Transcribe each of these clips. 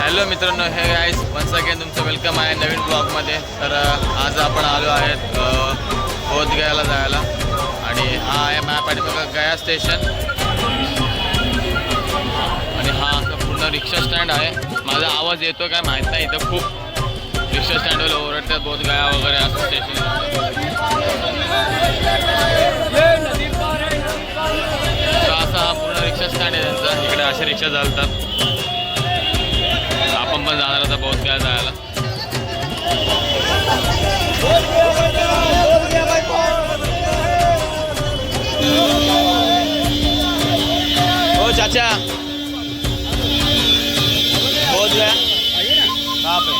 Hello मित्रांनो, hey guys once again तुमचं welcome आहे नवीन ब्लॉगमध्ये. तर आज आपण आलो आहेत बोधगयाला जायला आणि हा आहे माझ्या पाठीमागे गया स्टेशन आणि हा असं पूर्ण रिक्षा स्टँड आहे. माझा आवाज येतो काय माहीत नाही, इथं खूप रिक्षा स्टँडवर ओरडतात बोधगया वगैरे असं स्टेशन. तर असा हा पूर्ण रिक्षा स्टँड आहे त्यांचा. इकडे अशा रिक्षा चालतात. आपण पण जाणार होता बोधगया जायला. हो चाचा, बोधगया कहाँ पे?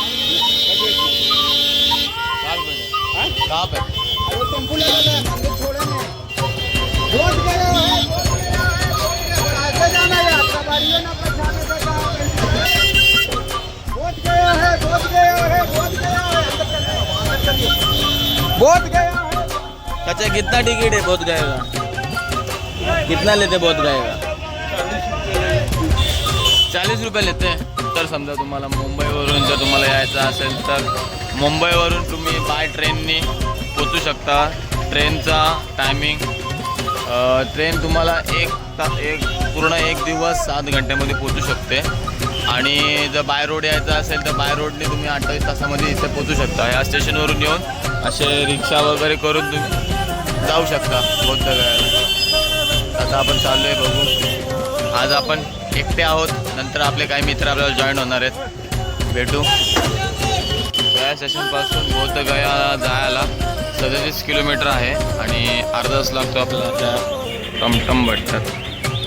कहाँ पे? टेम्पो लगा है, मंदिर छोड़े में बोध गया है। ऐसे जाना है, आपका बारी है ना, पहचाने का काम बोध गया है, बोध गया है, बोध गया है, बोध गया है। चाचा कितना टिकट है बोधगया का? कितना लेते बोधगया का? 40 रुपये लेते हैं. तर समजा तुम्हाला मुंबईवरून जर तुम्हाला यायचं असेल तर मुंबईवरून तुम्ही बाय ट्रेनने पोचू शकता. ट्रेनचा टायमिंग ट्रेन तुम्हाला पूर्ण एक दिवस 7 घंट्यामध्ये पोचू शकते आणि जर बाय रोड यायचं असेल तर बाय रोडने तुम्ही 28 तासामध्ये इथे पोचू शकता. या स्टेशनवरून येऊन असे रिक्षा वगैरे करून तुम्ही जाऊ शकता बोधगयाला. आता आपण चाललो आहे बघू. आज आपण एकटे आहोत, नंतर आपले काही मित्र आपल्याला जॉईन होणार आहेत. भेटू. गया स्टेशनपासून बोधगया जायला 37 किलोमीटर आहे आणि अर्धा तास लागतो आपल्याला. त्या टमटम भेटतात,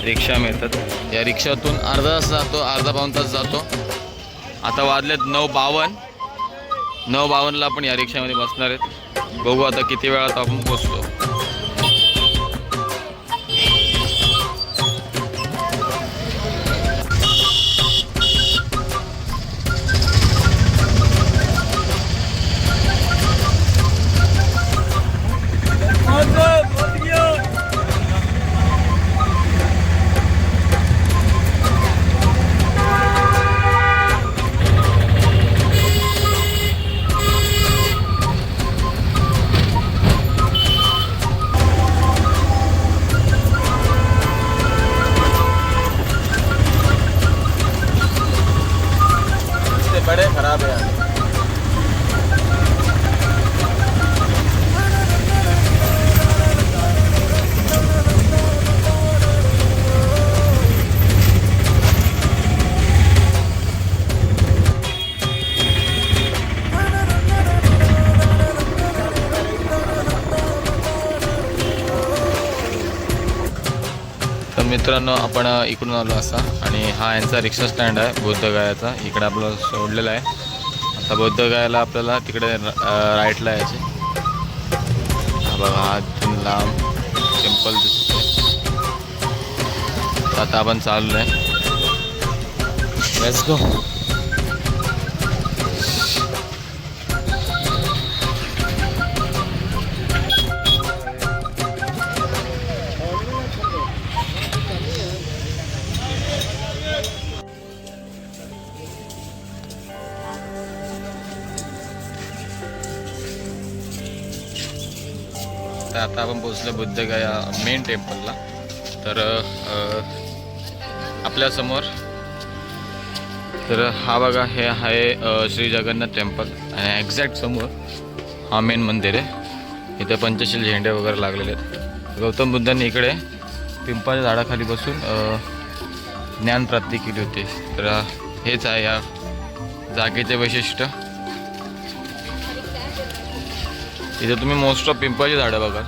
रिक्षा मिळतात. या रिक्षातून अर्धा तास जातो, अर्धा पाऊण तास जातो. आता वाजलेत 9:52. 9:52ला आपण या रिक्षामध्ये बसणार आहेत. बघू आता किती वेळात आपण पोचतो. बड़े खराब है यार. तर मित्रांनो, आपण इकडून आलो असा आणि हा यांचा रिक्षा स्टँड आहे बोधगयाचा. इकडे आपलं सोडलेलं आहे. आता बोधगयाला आपल्याला तिकडे राईटला यायचे. हा बघा, हा लांब टेम्पल दिसतोय. आता आपण चाललो आहे. Let's go. तर आता आपण पोचलो बोधगया मेन टेम्पलला. तर आपल्यासमोर तर हा बघा, हे आहे श्री जगन्नाथ टेम्पल आणि एक्झॅक्ट समोर हा मेन मंदिर आहे. इथे पंचशील झेंडे वगैरे लागलेले आहेत. गौतम बुद्धांनी इकडे पिंपळाच्या झाडाखाली बसून ज्ञानप्राप्ती केली होती. तर हेच आहे या जागेचे वैशिष्ट्य. इथे तुम्ही मोस्ट ऑफ पिंपळाची झाडं बघा.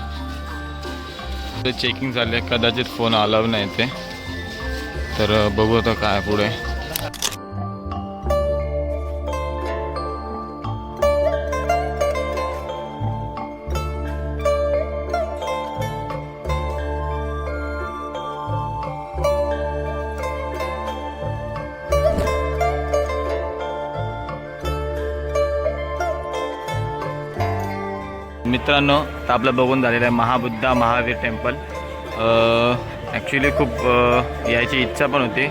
ते चेकिंग झाले, कदाचित फोन अलाव नाही ते. तर बघू आता काय पुढे. मित्रांनो, तर आपलं बघून झालेलं आहे महाबुद्धा महावीर टेम्पल. ॲक्च्युली खूप यायची इच्छा पण होती,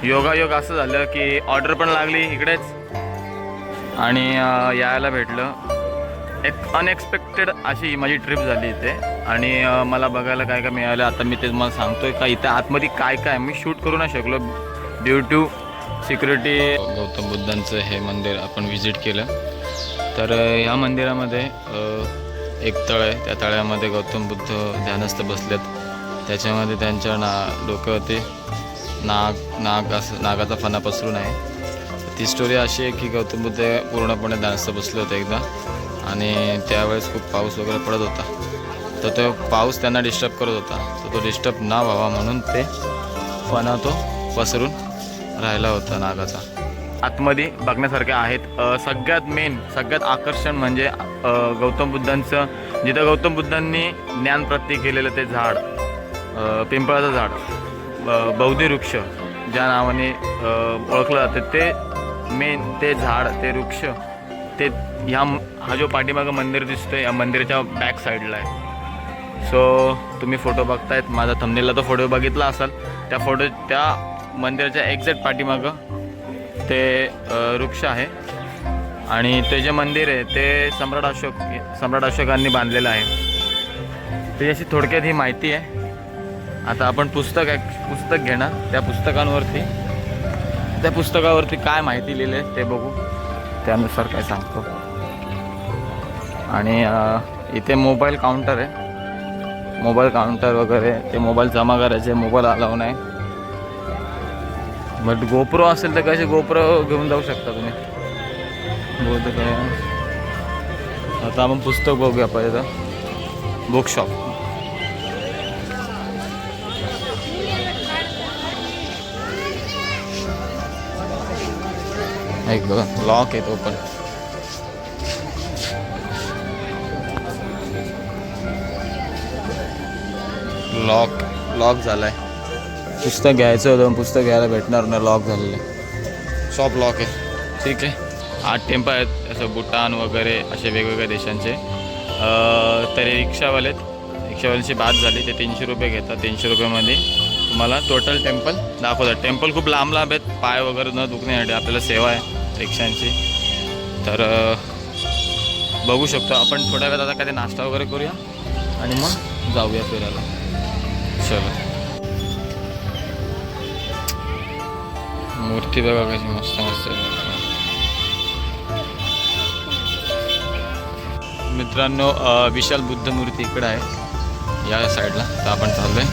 योगायोग असं झालं की ऑर्डर पण लागली इकडेच आणि यायला भेटलं. एक अनएक्सपेक्टेड अशी माझी ट्रिप झाली इथे आणि मला बघायला काय काय मिळालं आता मी ते तुम्हाला सांगतोय का इथे आतमध्ये काय काय मी शूट करू नाही शकलो ड्यू टू सिक्युरिटी. गौतम बुद्धांचं हे मंदिर आपण व्हिजिट केलं. तर ह्या मंदिरामध्ये एक तळ आहे. त्या तळ्यामध्ये गौतम बुद्ध ध्यानस्थ बसलेत. त्याच्यामध्ये त्यांच्या डोक्यावरती नागाचा फणा पसरून आहे. ती स्टोरी अशी आहे की गौतम बुद्ध पूर्णपणे ध्यानस्थ बसले होते एकदा आणि त्यावेळेस खूप पाऊस वगैरे पडत होता. तर तो पाऊस त्यांना डिस्टर्ब करत होता. तर तो डिस्टर्ब ना व्हावा म्हणून ते फणा तो पसरून राहिला होता नागाचा. आतमध्ये बघण्यासारखे आहेत. सगळ्यात आकर्षण म्हणजे गौतम बुद्धांचं जिथं गौतम बुद्धांनी ज्ञान प्राप्ती केलेलं ते झाड, पिंपळाचं झाड, बौद्धी वृक्ष ज्या नावाने ओळखलं जातं ते झाड, ते वृक्ष, ते हा जो पाठीमागं मंदिर दिसतोय या मंदिराच्या बॅक साईडला आहे. सो तुम्ही फोटो बघतायत, माझा थंबनेलला तो फोटो बघितला असाल. त्या मंदिराच्या एक्झॅक्ट पाठीमागं ते वृक्ष आहे आणि ते जे मंदिर आहे ते सम्राट अशोकांनी बांधलेलं आहे. ते अशी थोडक्यात ही माहिती आहे. आता आपण पुस्तक घेणार. त्या पुस्तकावरती काय माहिती लिहिली आहे ते बघू, त्यानुसार काय सांगतो. आणि इथे मोबाईल काउंटर आहे. मोबाईल काउंटर वगैरे ते मोबाईल जमा करायचे, मोबाईल अलाव नाही. बट गोप्रो असेल तर कसे गोप्रो घेऊन जाऊ शकता तुम्ही. बहुत काय. आता आपण पुस्तक बघूया पहिले. बुकशॉप एक बघा, लॉक आहे तो पण. लॉक झालाय. पुस्तक घ्यायचं होतं, पुस्तक घ्यायला भेटणार नाही, लॉक झालेलं आहे. शॉप लॉक आहे. ठीक आहे. 8 टेम्पो आहेत असं भूटान वगैरे असे वेगवेगळ्या देशांचे. तरी रिक्षावाल्यांची बात झाली. ते 300 रुपये घेतात. 300 रुपयामध्ये तुम्हाला टोटल टेम्पल दाखवतात. टेम्पल खूप लांब आहेत. पाय वगैरे न दुखण्यासाठी आपल्याला सेवा आहे रिक्षांची. तर बघू शकतो आपण. थोड्या वेळात आता काय नाश्ता वगैरे करूया आणि मग जाऊया फिरायला. चलो. मूर्ती बघा कशी मस्त मित्रांनो. विशाल बुद्ध मूर्ती इकडे आहे या साईडला. तर आपण चाललोय.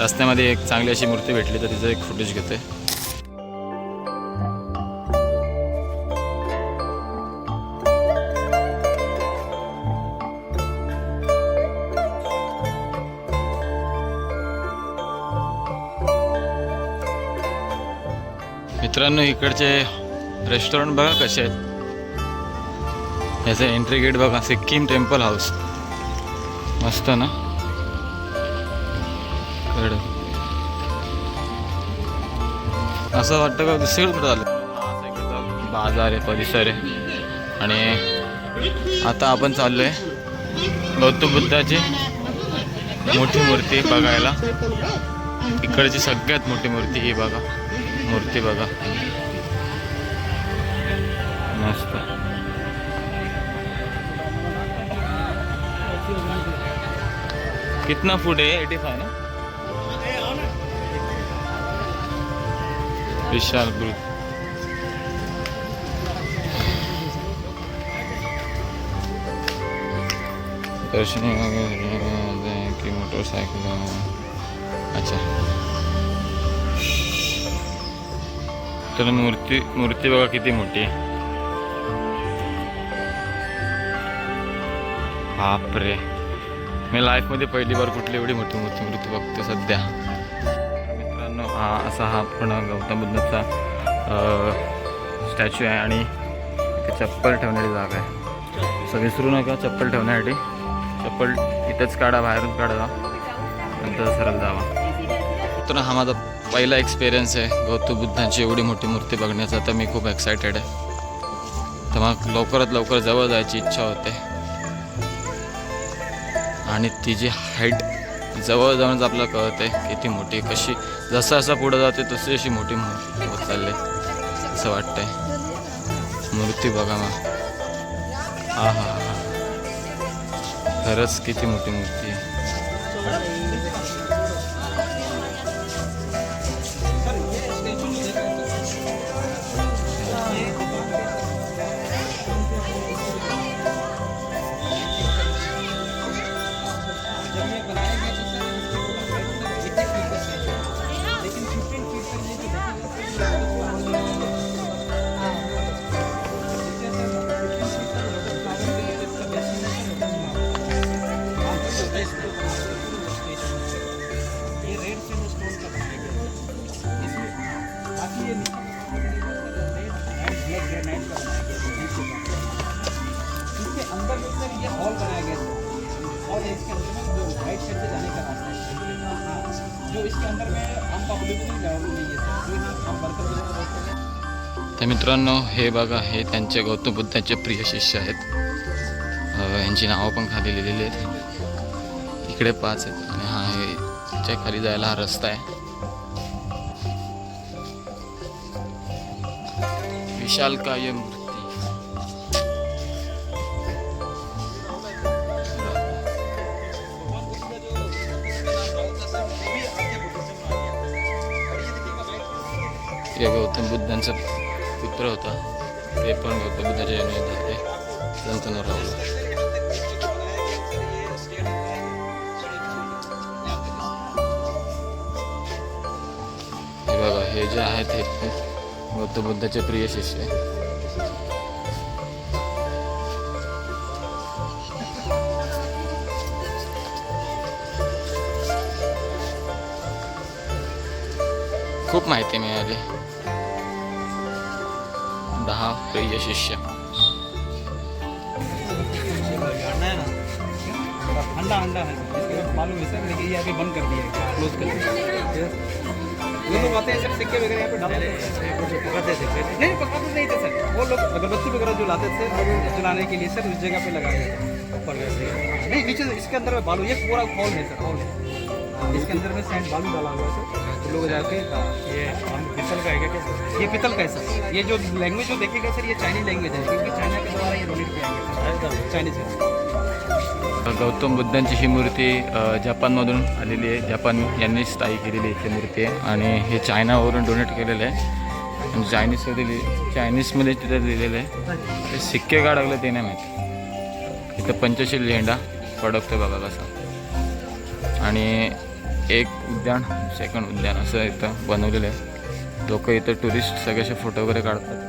रस्त्यामध्ये एक चांगली अशी मूर्ती भेटली तर तिचं एक फुटेज घेतोय. मित्रांनो इकडचे रेस्टॉरंट बघा कसे आहेत. याचं एंट्री गेट बघा. सिक्कीम टेम्पल हाऊस मस्त ना. असं वाटतं का दुसरीकडे कुठं झालं. बाजार आहे, परिसर आहे. आणि आता आपण चाललोय गौतम बुद्धाची मोठी मूर्ती बघायला. इकडची सगळ्यात मोठी मूर्ती ही बघा. मूर्ती बघा मस्त. कितना फूट है? 85 ना. विशाल ग्रुप. दर्शनी की मोटरसाइकिल. अच्छा. तर मूर्ती बघा किती मोठी आहे. बापरे. मी लाईफमध्ये पहिली बार कुठली एवढी मोठी मूर्ती बघतो सध्या. मित्रांनो हा पूर्ण गौतम बुद्धाचा स्टॅच्यू आहे आणि इथे चप्पल ठेवण्याची जागा आहे. सो विसरू नका चप्पल ठेवण्यासाठी. चप्पल इथंच काढा, बाहेरून काढा, नंतर सरळ जावा. तर हा माझा पहिला एक्सपिरियन्स आहे गौतम बुद्धांची एवढी मोठी मूर्ती बघण्याचा. तर मी खूप एक्सायटेड आहे. तर मग लवकरात लवकर जवळ जायची इच्छा होते. आणि तिची हाईट जवळ जाऊनच आपल्याला कळते किती मोठी, कशी जसं असं पुढं जाते तशी अशी मोठी होत चालले असं वाटतंय. मूर्ती बघा मग, हा हा हा, खरंच किती मोठी मूर्ती आहे. तर मित्रांनो हे बघा, हे त्यांचे गौतम बुद्धांचे प्रिय शिष्य आहेत. यांची नावं पण खाली लिहिलेली आहेत. इकडे 5 आहेत आणि हा हे त्याच्या खाली जायला हा रस्ता आहे. विशालकाय मूर्ती. हे गौतम बुद्धांचा पुत्र होता, ते पण गौतम बुद्धाच्या जन्मात झाले, संत नरहरी. हे बघा, हे जे आहेत हे गौतम बुद्धाचे प्रिय शिष्य. खूप माहिती मिळाली. 10 प्रिय शिष्य. अंडा है, मालूम है सर, लेकिन ये अभी बंद कर दिया है, क्लोज कर दिया. वो लोग आते हैं सर, सिक्के वगैरह यहाँ पे डालते हैं, पकाते थे. नहीं पकाते नहीं थे सर, वो लोग अगरबत्ती वगैरह जो लाते थे जलाने के लिए सर, उस जगह पे लगाए थे. नहीं नीचे इसके अंदर में बालू, ये पूरा हॉल है सर, हॉल है, इसके अंदर में सैंड बालू डाला हुआ है सर. तो लोग जाके ये पितल का है क्या? ये पितल का है सर. ये जो लैंग्वेज जो देखेगा सर, ये चाइनीज लैंग्वेज है, क्योंकि चाइना के द्वारा ये डोनेट किया गया सर, चाइनीज है. गौतम बुद्धांची ही मूर्ती जपानमधून आलेली आहे. जपान यांनी स्थायिक केलेली इथे मूर्ती आहे आणि हे चायनावरून डोनेट केलेलं आहे. आणि चायनीजमध्ये तिथं लिहिलेलं आहे. ते सिक्के का टाकले ते नाही माहीत. इथं पंचशील झेंडा फडकतो बघा कसा. आणि एक उद्यान, सेकंड उद्यान असं इथं बनवलेलं आहे. लोक इथं टुरिस्ट सगळ्याचे फोटो वगैरे काढतात.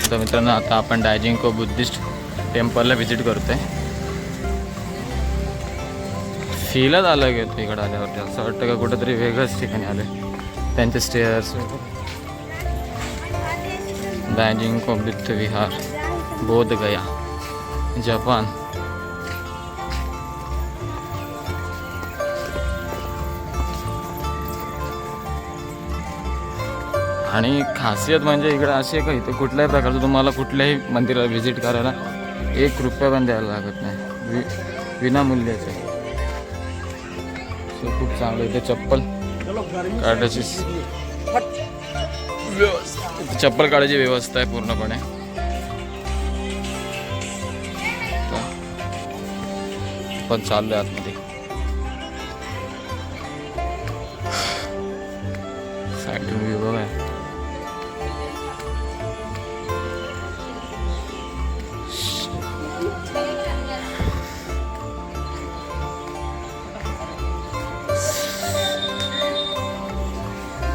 तर मित्रांनो आता आपण डायजिंगको बुद्धिस्ट टेम्पलला व्हिजिट करतोय. फीलच अलग येतो इकडे आल्यावरती. असं वाटतं का कुठंतरी वेगळंच ठिकाणी आले. त्यांचे स्टेअर्स. डायजिंगको बुद्ध विहार, बोधगया, जपान. आणि खासियत म्हणजे इकडे अशी आहे का इथे कुठल्याही प्रकारचं तुम्हाला कुठल्याही मंदिराला व्हिजिट करायला 1 रुपया पण द्यायला लागत नाही. विनामूल्याचं आहे. सो खूप चांगलं. इथे चप्पल काढायची चप्पल काढायची व्यवस्था आहे पूर्णपणे. आपण चाललो आतमध्ये. साईड व्ह्यू बघा.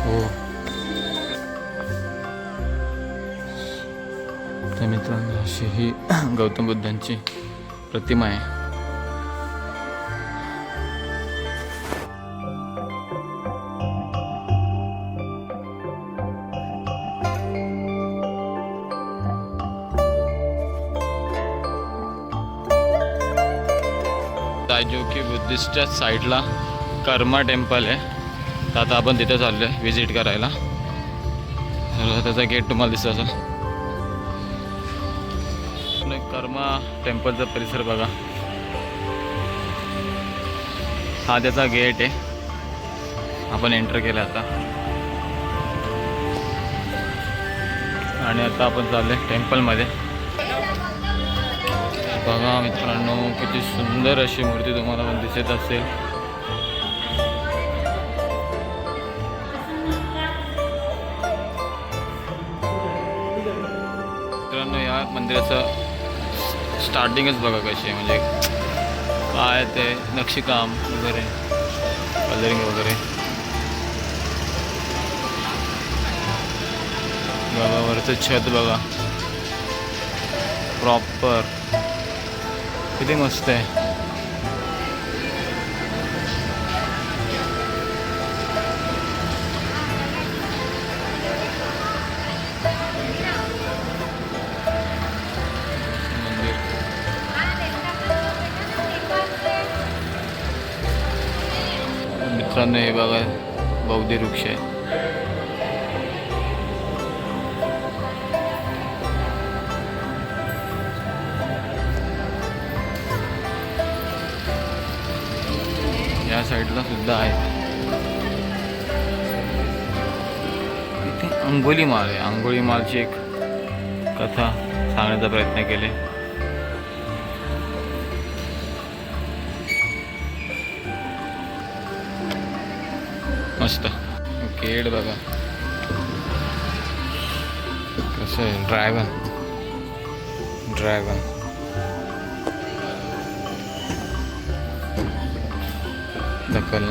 हो तर मित्रांनो अशी ही गौतम बुद्धांची प्रतिमा आहे. जो की बुद्धिस्टच्या साईडला कर्मा टेम्पल आहे. तर आता आपण तिथे चाललो आहे व्हिजिट करायला. तर त्याचा गेट तुम्हाला दिसत असेल. कर्मा टेम्पलचा परिसर बघा. हा त्याचा गेट आहे. आपण एंटर केला आता आणि आता आपण चाललो आहे टेम्पलमध्ये. बघा मित्रांनो किती सुंदर अशी मूर्ती तुम्हाला पण दिसत असेल. मित्रांनो या मंदिराचं स्टार्टिंगच बघा कशी आहे. म्हणजे काय ते नक्षीकाम वगैरे कलरिंग वगैरे बघा. वरचं छत बघा प्रॉपर किती मस्त आहे. मंदिर मित्रांनो हे बघा बौद्ध वृक्ष आहे. या साईडला सुद्धा आहे. इथे अंगोली माल आहे. अंगोली मालची एक कथा सांगण्याचा प्रयत्न केले. मस्त गेट बघा कसं आहे. ड्रॅगन दखल.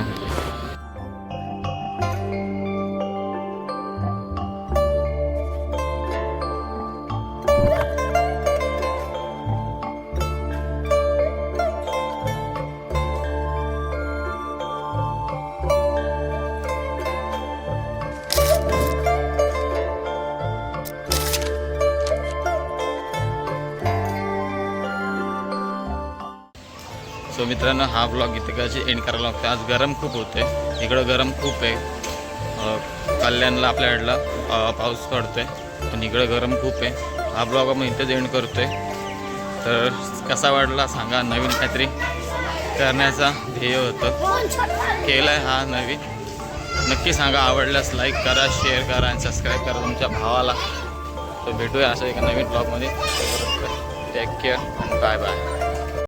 सो मित्रांनो हा ब्लॉग इथे कशी एंड करायला लागतो. आज गरम खूप होते. इकडं गरम खूप आहे. कल्याणला आपल्या साईडला पाऊस पडतोय पण इकडं गरम खूप आहे. हा ब्लॉग आपण इथेच एंड करतोय. तर कसा वाटला सांगा. नवीन काहीतरी करण्याचा ध्येय होतं केलं आहे हा नवीन. नक्की सांगा. आवडल्यास लाईक करा, शेअर करा आणि सबस्क्राईब करा तुमच्या भावाला. तर भेटूया असं एका नवीन ब्लॉगमध्ये. टेक केअर आणि बाय बाय.